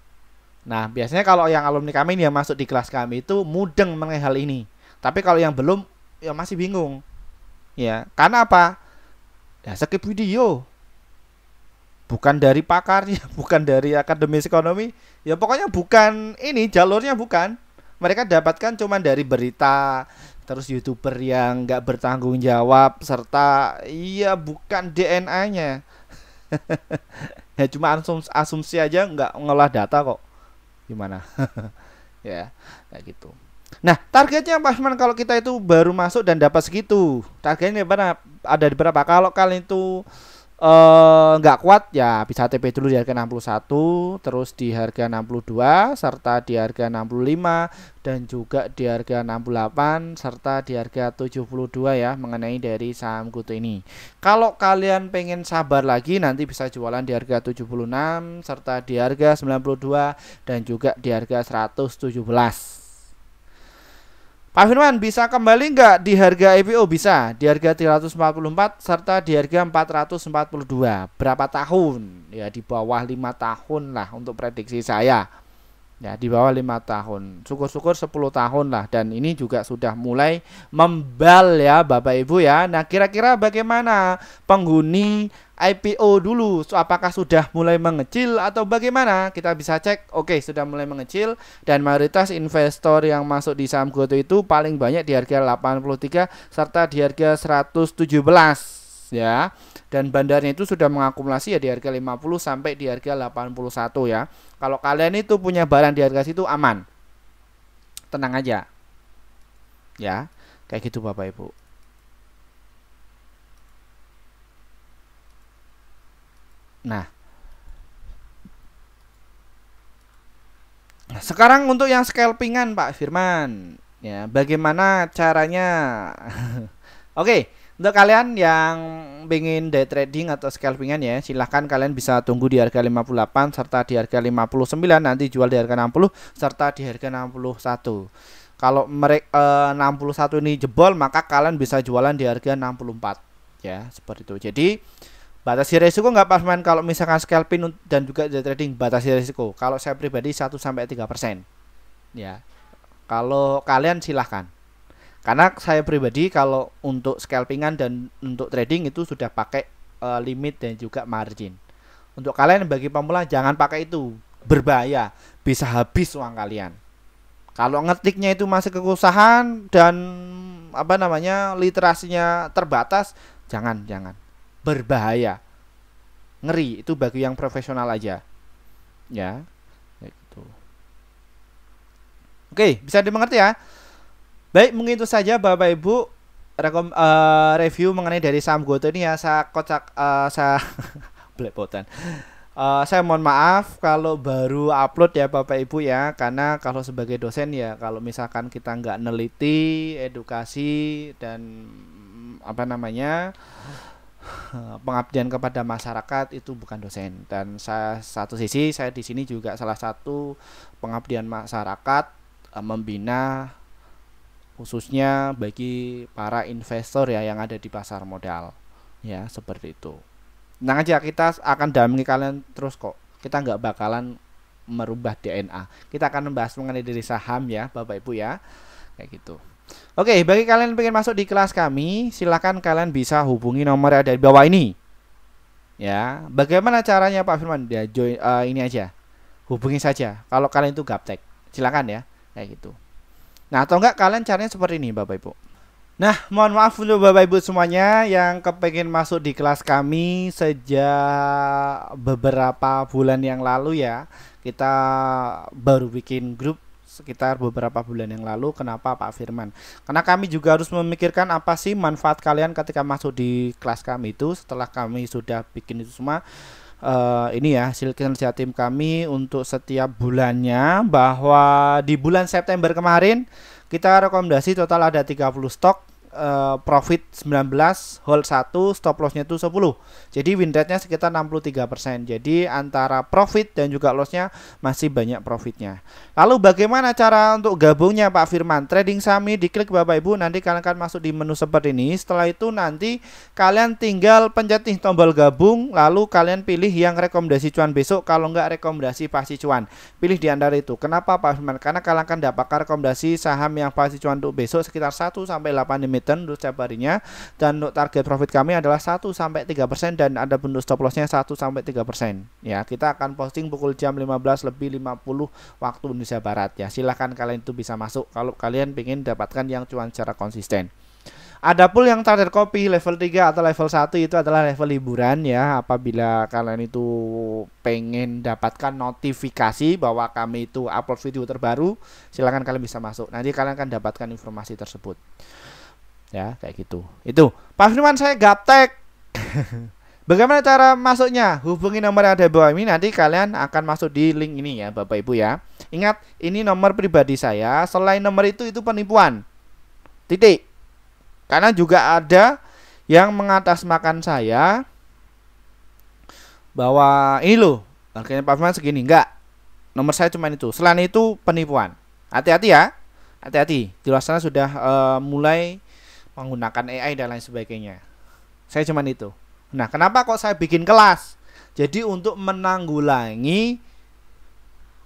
A: Nah, biasanya kalau yang alumni kami yang masuk di kelas kami itu mudeng mengenai hal ini. Tapi kalau yang belum ya masih bingung. Ya, karena apa? Ya skip video. Bukan dari pakarnya, bukan dari akademis ekonomi, ya pokoknya bukan ini jalurnya bukan. Mereka dapatkan cuman dari berita, terus YouTuber yang nggak bertanggung jawab serta iya bukan DNA-nya. Ya cuma asumsi aja nggak ngolah data kok. Gimana? Ya, kayak gitu. Nah, targetnya Pak Firman kalau kita itu baru masuk dan dapat segitu. Targetnya ada di berapa? Kalau kalian itu nggak kuat ya bisa TP dulu di harga 61, terus di harga 62 serta di harga 65 dan juga di harga 68 serta di harga 72 ya mengenai dari saham GoTo ini. Kalau kalian pengen sabar lagi nanti bisa jualan di harga 76 serta di harga 92 dan juga di harga 117. Pak Firman bisa kembali nggak di harga IPO? Bisa, di harga 344 serta di harga 442. Berapa tahun? Ya di bawah 5 tahun lah untuk prediksi saya. Ya di bawah 5 tahun. Syukur-syukur 10 tahun lah. Dan ini juga sudah mulai membal ya Bapak Ibu ya. Nah kira-kira bagaimana penghuni IPO dulu, apakah sudah mulai mengecil atau bagaimana? Kita bisa cek. Oke, sudah mulai mengecil dan mayoritas investor yang masuk di saham GoTo itu paling banyak di harga 83 serta di harga 117. ya. Dan bandarnya itu sudah mengakumulasi ya di harga 50 sampai di harga 81 ya. Kalau kalian itu punya barang di harga situ aman. Tenang aja. Ya, kayak gitu Bapak Ibu. Nah, sekarang untuk yang scalpingan Pak Firman, ya bagaimana caranya? Oke, untuk kalian yang ingin day trading atau scalpingan ya, silahkan kalian bisa tunggu di harga 58 serta di harga 59, nanti jual di harga 60 serta di harga 61. Kalau mereka 61 ini jebol, maka kalian bisa jualan di harga 64 ya, seperti itu. Jadi batasi risiko nggak Pak Firman kalau misalkan scalping dan juga day trading, batasi risiko. Kalau saya pribadi 1 sampai 3%. Ya. Kalau kalian silahkan. Karena saya pribadi kalau untuk scalpingan dan untuk trading itu sudah pakai limit dan juga margin. Untuk kalian bagi pemula jangan pakai itu, berbahaya, bisa habis uang kalian. Kalau ngetiknya itu masih keusahaan dan literasinya terbatas, jangan. Berbahaya, ngeri, itu bagi yang profesional aja ya, gitu. Oke, bisa dimengerti ya. Baik, mungkin itu saja Bapak Ibu review mengenai dari saham GoTo ini ya. Saya kocak saya belepotan. Saya mohon maaf kalau baru upload ya Bapak Ibu ya, karena kalau sebagai dosen ya, kalau misalkan kita nggak neliti edukasi dan pengabdian kepada masyarakat, itu bukan dosen. Dan satu sisi saya di sini juga salah satu pengabdian masyarakat, membina khususnya bagi para investor ya yang ada di pasar modal ya, seperti itu. Tenang aja, kita akan dampingi kalian terus kok. Kita nggak bakalan merubah DNA. Kita akan membahas mengenai diri saham ya Bapak Ibu ya, kayak gitu. Oke, bagi kalian yang ingin masuk di kelas kami, silakan kalian bisa hubungi nomor yang ada di bawah ini. Ya, bagaimana caranya Pak Firman? Ya, join ini aja. Hubungi saja. Kalau kalian itu gaptek, silakan ya, kayak gitu. Nah, atau enggak kalian caranya seperti ini Bapak Ibu. Nah, mohon maaf untuk Bapak Ibu semuanya yang kepengen masuk di kelas kami sejak beberapa bulan yang lalu ya. Kita baru bikin grup sekitar beberapa bulan yang lalu. Kenapa Pak Firman? Karena kami juga harus memikirkan apa sih manfaat kalian ketika masuk di kelas kami itu. Setelah kami sudah bikin itu semua, ini ya hasil kinerja tim kami untuk setiap bulannya, bahwa di bulan September kemarin kita rekomendasi total ada 30 stok, profit 19, hold 1, stop lossnya itu 10. Jadi win rate-nya sekitar 63%. Jadi antara profit dan juga lossnya masih banyak profitnya. Lalu bagaimana cara untuk gabungnya Pak Firman? Trading saham ini diklik Bapak Ibu, nanti kalian akan masuk di menu seperti ini. Setelah itu nanti kalian tinggal pencet tombol gabung, lalu kalian pilih yang rekomendasi cuan besok, kalau enggak rekomendasi pasti cuan. Pilih di antara itu. Kenapa Pak Firman? Karena kalian akan dapatkan rekomendasi saham yang pasti cuan untuk besok sekitar 1 sampai 8 limit untuk setiap harinya, dan untuk target profit kami adalah 1 sampai 3% dan ada bentuk stop lossnya 1 sampai 3%. Ya, kita akan posting pukul jam 15:50 waktu Indonesia Barat ya. Silahkan kalian itu bisa masuk kalau kalian ingin dapatkan yang cuan secara konsisten. Ada pun yang target copy level 3 atau level 1 itu adalah level liburan ya. Apabila kalian itu pengen dapatkan notifikasi bahwa kami itu upload video terbaru, silahkan kalian bisa masuk. Nanti kalian akan dapatkan informasi tersebut. Ya, kayak gitu. Itu Pak Firman, saya gaptek. Bagaimana cara masuknya? Hubungi nomor yang ada di bawah ini, nanti kalian akan masuk di link ini ya Bapak Ibu ya. Ingat, ini nomor pribadi saya. Selain nomor itu penipuan. Titik. Karena juga ada yang mengatasnamakan saya bahwa ini loh, harganya Pak Firman segini. Enggak. Nomor saya cuma itu. Selain itu penipuan. Hati-hati ya. Hati-hati. Di luar sana sudah mulai menggunakan AI dan lain sebagainya. Saya cuman itu. Nah, kenapa kok saya bikin kelas? Jadi untuk menanggulangi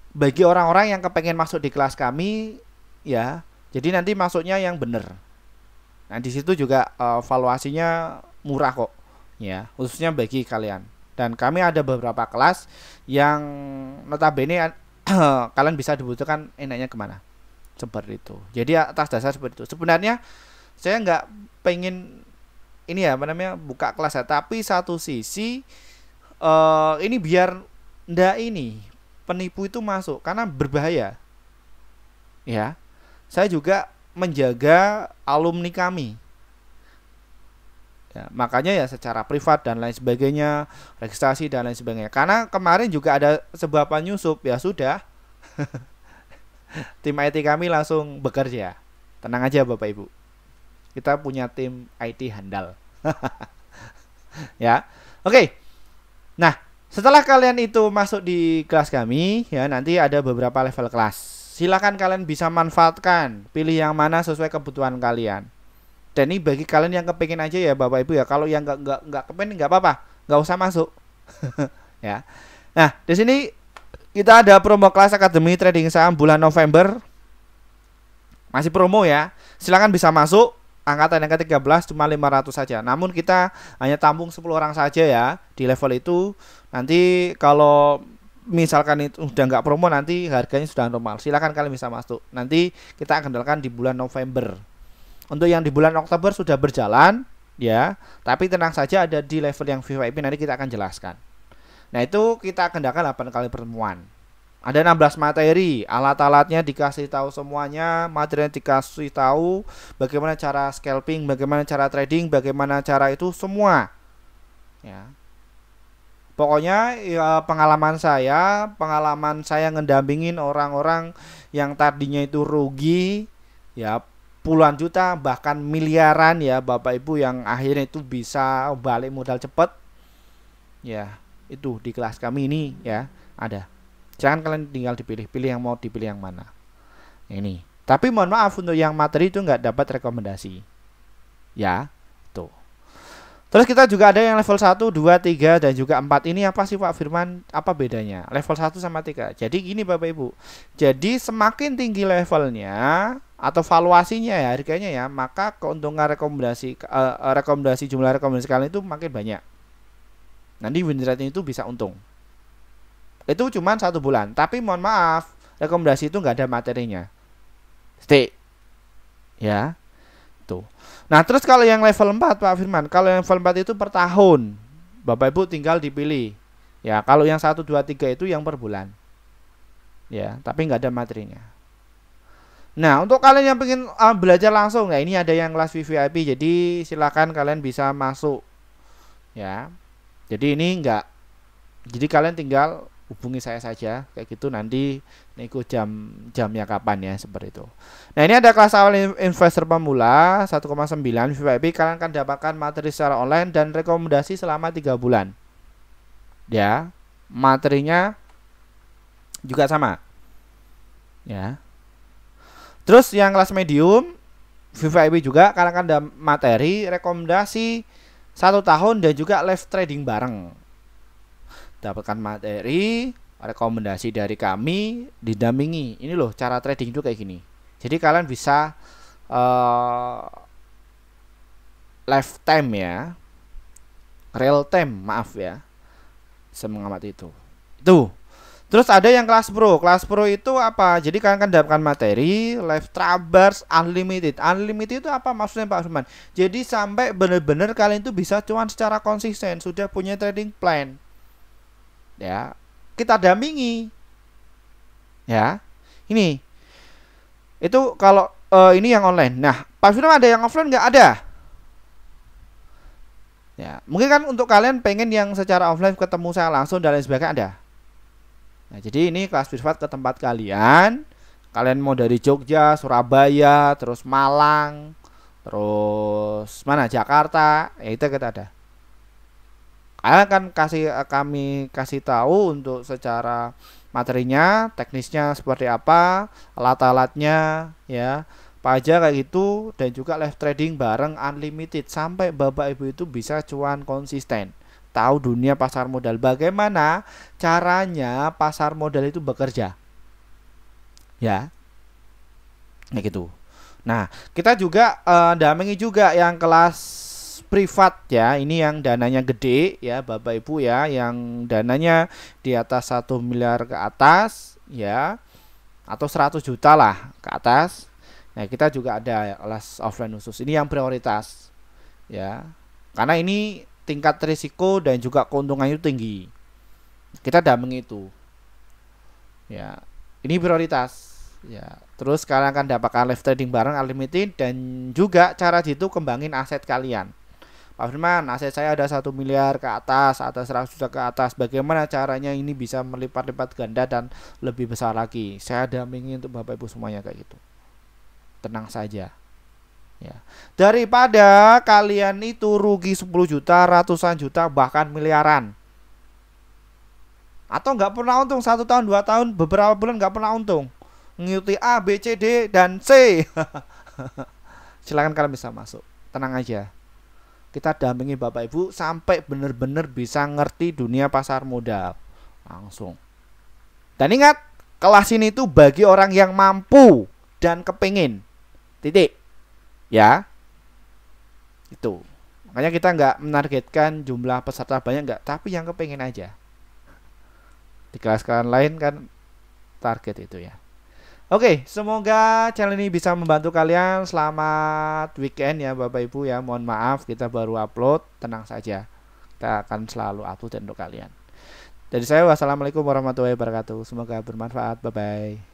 A: bagi orang-orang yang kepengen masuk di kelas kami ya. Jadi nanti masuknya yang benar. Nah, di situ juga valuasinya murah kok ya, khususnya bagi kalian. Dan kami ada beberapa kelas yang notabene kalian bisa dibutuhkan enaknya kemana, seperti itu. Jadi atas dasar seperti itu. Sebenarnya saya nggak pengen ini ya apa namanya buka kelas ya, tapi satu sisi ini biar ndak ini penipu itu masuk karena berbahaya. Ya. Saya juga menjaga alumni kami. Ya, makanya ya secara privat dan lain sebagainya, registrasi dan lain sebagainya. Karena kemarin juga ada sebuah penyusup, ya sudah. Tim IT kami langsung bekerja. Tenang aja Bapak Ibu. Kita punya tim IT handal. Ya. Oke. Nah, setelah kalian itu masuk di kelas kami, ya nanti ada beberapa level kelas. Silakan kalian bisa manfaatkan, pilih yang mana sesuai kebutuhan kalian. Dan ini bagi kalian yang kepengen aja ya Bapak Ibu ya. Kalau yang nggak kepengen nggak apa-apa, nggak usah masuk. Ya. Nah di sini kita ada promo kelas Akademi Trading Saham bulan November. Masih promo ya. Silakan bisa masuk. Angkatan yang ke-13 cuma 500 saja. Namun kita hanya tampung 10 orang saja ya di level itu. Nanti kalau misalkan itu udah nggak promo nanti harganya sudah normal. Silakan kalian bisa masuk. Nanti kita akan kendalikan di bulan November. Untuk yang di bulan Oktober sudah berjalan ya. Tapi tenang saja ada di level yang VIP nanti kita akan jelaskan. Nah, itu kita kendalikan 8 kali pertemuan. Ada 16 materi, alat-alatnya dikasih tahu semuanya, materinya dikasih tahu, bagaimana cara scalping, bagaimana cara trading, bagaimana cara itu semua. Ya. Pokoknya ya, pengalaman saya ngedampingin orang-orang yang tadinya itu rugi ya puluhan juta bahkan miliaran ya Bapak Ibu, yang akhirnya itu bisa balik modal cepat. Ya, itu di kelas kami ini ya ada. Jangan kalian tinggal pilih yang mau dipilih yang mana. Ini. Tapi mohon maaf untuk yang materi itu nggak dapat rekomendasi. Ya, tuh. Terus kita juga ada yang level 1, 2, 3 dan juga 4. Ini apa sih Pak Firman? Apa bedanya? Level 1 sama 3. Jadi gini Bapak Ibu. Jadi semakin tinggi levelnya atau valuasinya ya harganya ya, maka keuntungan rekomendasi jumlah rekomendasi kalian itu makin banyak. Nanti win rate itu bisa untung. Itu cuma 1 bulan. Tapi mohon maaf, rekomendasi itu nggak ada materinya. Stay. Ya. Tuh. Nah, terus kalau yang level 4 Pak Firman, kalau yang level 4 itu per tahun. Bapak Ibu tinggal dipilih. Ya, kalau yang 1, 2, 3 itu yang per bulan. Ya, tapi nggak ada materinya. Nah, untuk kalian yang pengen belajar langsung, ya ini ada yang kelas VVIP, jadi silakan kalian bisa masuk. Ya. Jadi ini enggak. Jadi kalian tinggal hubungi saya saja kayak gitu, nanti nego jamnya kapan ya, seperti itu. Nah, ini ada kelas awal investor pemula 1,9 VIP. Kalian akan dapatkan materi secara online dan rekomendasi selama 3 bulan. Ya, materinya juga sama. Ya. Terus yang kelas medium VIP juga kalian akan dapat materi rekomendasi 1 tahun dan juga live trading bareng. Dapatkan materi rekomendasi dari kami, didampingi. Ini loh cara trading itu kayak gini. Jadi kalian bisa live time ya, real time, maaf ya, bisa mengamati itu. Terus ada yang kelas pro. Kelas pro itu apa? Jadi kalian akan dapatkan materi live traders unlimited. Unlimited itu apa maksudnya Pak Firman? Jadi sampai benar-benar kalian itu bisa cuan secara konsisten, sudah punya trading plan. Ya, kita dampingi. Ya. Ini. Itu kalau ini yang online. Nah, Pak Firman ada yang offline nggak? Ada. Ya, mungkin kan untuk kalian pengen yang secara offline ketemu saya langsung dan lain sebagainya ada. Nah, jadi ini kelas privat ke tempat kalian. Kalian mau dari Jogja, Surabaya, terus Malang, terus mana Jakarta, ya itu kita ada. Kalian kan kami kasih tahu untuk secara materinya, teknisnya seperti apa, alat-alatnya ya, apa aja kayak gitu, dan juga live trading bareng unlimited sampai Bapak Ibu itu bisa cuan konsisten. Tahu dunia pasar modal, bagaimana caranya pasar modal itu bekerja. Ya. Kayak gitu. Nah, kita juga dampingi juga yang kelas privat ya, ini yang dananya gede ya Bapak Ibu ya, yang dananya di atas 1 miliar ke atas ya, atau 100 juta lah ke atas. Nah, kita juga ada kelas offline khusus, ini yang prioritas ya. Karena ini tingkat risiko dan juga keuntungannya tinggi. Kita dampingi itu. Ya, ini prioritas. Ya, terus sekarang akan dapatkan live trading bareng unlimited dan juga cara itu kembangin aset kalian. Pak Firman, aset saya ada 1 miliar ke atas, atau 100 juta ke atas. Bagaimana caranya ini bisa melipat-lipat ganda dan lebih besar lagi? Saya dampingi untuk Bapak Ibu semuanya kayak gitu. Tenang saja. Ya. Daripada kalian itu rugi 10 juta, ratusan juta, bahkan miliaran. Atau nggak pernah untung 1 tahun, 2 tahun, beberapa bulan nggak pernah untung. Ngikuti A, B, C, D, dan C. Silakan kalian bisa masuk. Tenang aja. Kita dampingi Bapak Ibu sampai benar-benar bisa ngerti dunia pasar modal langsung. Dan ingat, kelas ini tuh bagi orang yang mampu dan kepingin. Titik. Ya. Itu. Makanya kita nggak menargetkan jumlah peserta banyak nggak, tapi yang kepingin aja. Di kelas kalian lain kan target itu ya. Oke, semoga channel ini bisa membantu kalian. Selamat weekend ya Bapak Ibu ya. Mohon maaf kita baru upload. Tenang saja, kita akan selalu upload untuk kalian. Dari saya, wassalamualaikum warahmatullahi wabarakatuh. Semoga bermanfaat. Bye bye.